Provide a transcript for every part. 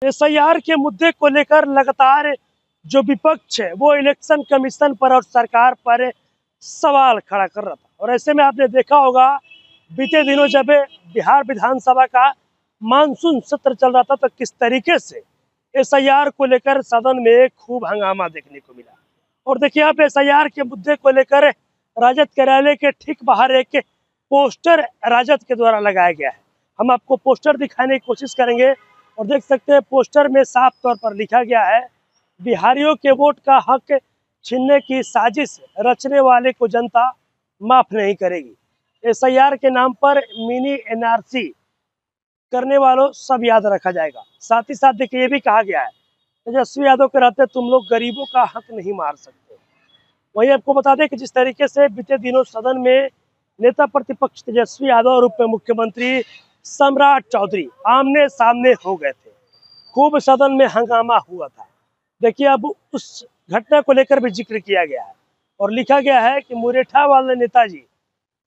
SIR के मुद्दे को लेकर लगातार जो विपक्ष है वो इलेक्शन कमीशन पर और सरकार पर सवाल खड़ा कर रहा था। और ऐसे में आपने देखा होगा बीते दिनों जब बिहार विधानसभा का मानसून सत्र चल रहा था तो किस तरीके से एसआईआर को लेकर सदन में खूब हंगामा देखने को मिला। और देखिए आप एसआईआर के मुद्दे को लेकर राजद कार्यालय के ठीक बाहर एक पोस्टर राजद के द्वारा लगाया गया है। हम आपको पोस्टर दिखाने की कोशिश करेंगे और देख सकते हैं पोस्टर में साफ तौर पर लिखा गया है, बिहारियों के वोट का हक छीनने की साजिश रचने वाले को जनता माफ नहीं करेगी। एसआईआर के नाम पर मिनी एनआरसी करने वालों सब याद रखा जाएगा। साथ ही साथ देखिए ये भी कहा गया है, तेजस्वी यादव के रहते तुम लोग गरीबों का हक नहीं मार सकते। वहीं आपको बता दें कि जिस तरीके से बीते दिनों सदन में नेता प्रतिपक्ष तेजस्वी यादव और उप मुख्यमंत्री सम्राट चौधरी आमने सामने हो गए थे, खूब सदन में हंगामा हुआ था। देखिए अब उस घटना को लेकर भी जिक्र किया गया है और लिखा गया है कि मुरेठा वाले नेताजी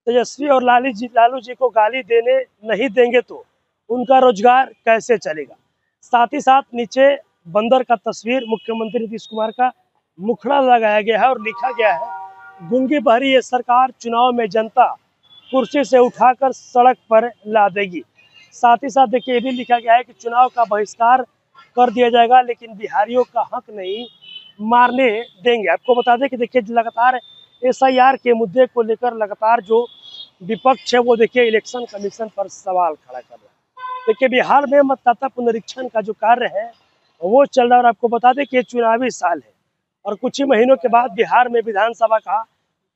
तेजस्वी और लालू जी को गाली देने नहीं देंगे तो उनका रोजगार कैसे चलेगा। साथ ही साथ नीचे बंदर का तस्वीर मुख्यमंत्री नीतीश कुमार का मुखड़ा लगाया गया है और लिखा गया है, गूंगी बहरी ये सरकार चुनाव में जनता कुर्सी से उठाकर सड़क पर ला देगी। साथ ही साथ देखिए ये भी लिखा गया है कि चुनाव का बहिष्कार कर दिया जाएगा लेकिन बिहारियों का हक नहीं मारने देंगे। आपको बता दें कि देखिए लगातार एसआईआर के मुद्दे को लेकर लगातार जो विपक्ष है वो देखिए इलेक्शन कमीशन पर सवाल खड़ा कर रहा है। देखिए बिहार में मतदाता पुनरीक्षण का जो कार्य है वो चल रहा है और आपको बता दें कि ये चुनावी साल है और कुछ ही महीनों के बाद बिहार में विधानसभा का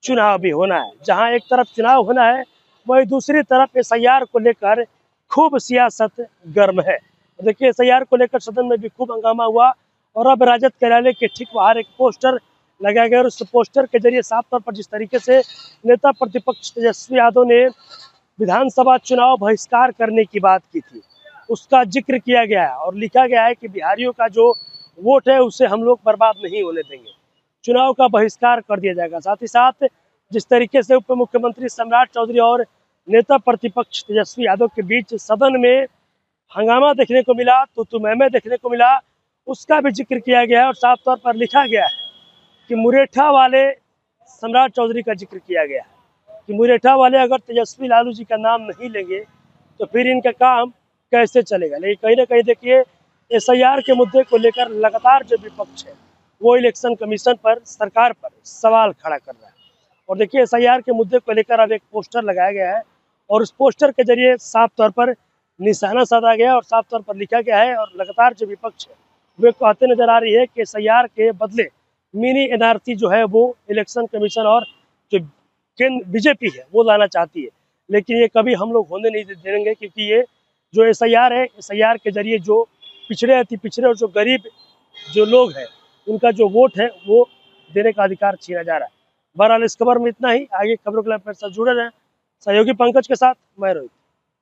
चुनाव भी होना है। जहां एक तरफ चुनाव होना है वहीं दूसरी तरफ एसआईआर को लेकर खूब सियासत गर्म है। देखिए एसआईआर को लेकर सदन में भी खूब हंगामा हुआ और अब राजद कार्यालय के ठीक बाहर एक पोस्टर लगाया गया और उस पोस्टर के जरिए साफ तौर पर जिस तरीके से नेता प्रतिपक्ष तेजस्वी यादव ने विधानसभा चुनाव बहिष्कार करने की बात की थी उसका जिक्र किया गया है और लिखा गया है कि बिहारियों का जो वोट है उसे हम लोग बर्बाद नहीं होने देंगे, चुनाव का बहिष्कार कर दिया जाएगा। साथ ही साथ जिस तरीके से उप मुख्यमंत्री सम्राट चौधरी और नेता प्रतिपक्ष तेजस्वी यादव के बीच सदन में हंगामा देखने को मिला, तो मैं देखने को मिला, उसका भी जिक्र किया गया है और साफ तौर पर लिखा गया है कि मुरेठा वाले सम्राट चौधरी का जिक्र किया गया है कि मुरेठा वाले अगर तेजस्वी लालू जी का नाम नहीं लेंगे तो फिर इनका काम कैसे चलेगा। लेकिन कहीं ना कहीं देखिए एसआईआर के मुद्दे को लेकर लगातार जो विपक्ष है वो इलेक्शन कमीशन पर, सरकार पर सवाल खड़ा कर रहा है। और देखिए एसआईआर के मुद्दे को लेकर अब एक पोस्टर लगाया गया है और उस पोस्टर के जरिए साफ तौर पर निशाना साधा गया और साफ तौर पर लिखा गया है और लगातार जो विपक्ष है वे कहते नजर आ रही है कि एसआईआर के बदले मिनी एनआरसी जो है वो इलेक्शन कमीशन और जो केंद्र बीजेपी है वो लाना चाहती है, लेकिन ये कभी हम लोग होने नहीं देंगे क्योंकि ये जो एसआईआर है, एसआईआर के जरिए जो पिछड़े अति पिछड़े और जो गरीब जो लोग हैं उनका जो वोट है वो देने का अधिकार छीना जा रहा है। बहरहाल इस खबर में इतना ही। आगे खबरों के लिए मेरे साथ जुड़े रहें। सहयोगी पंकज के साथ मैं रोहित।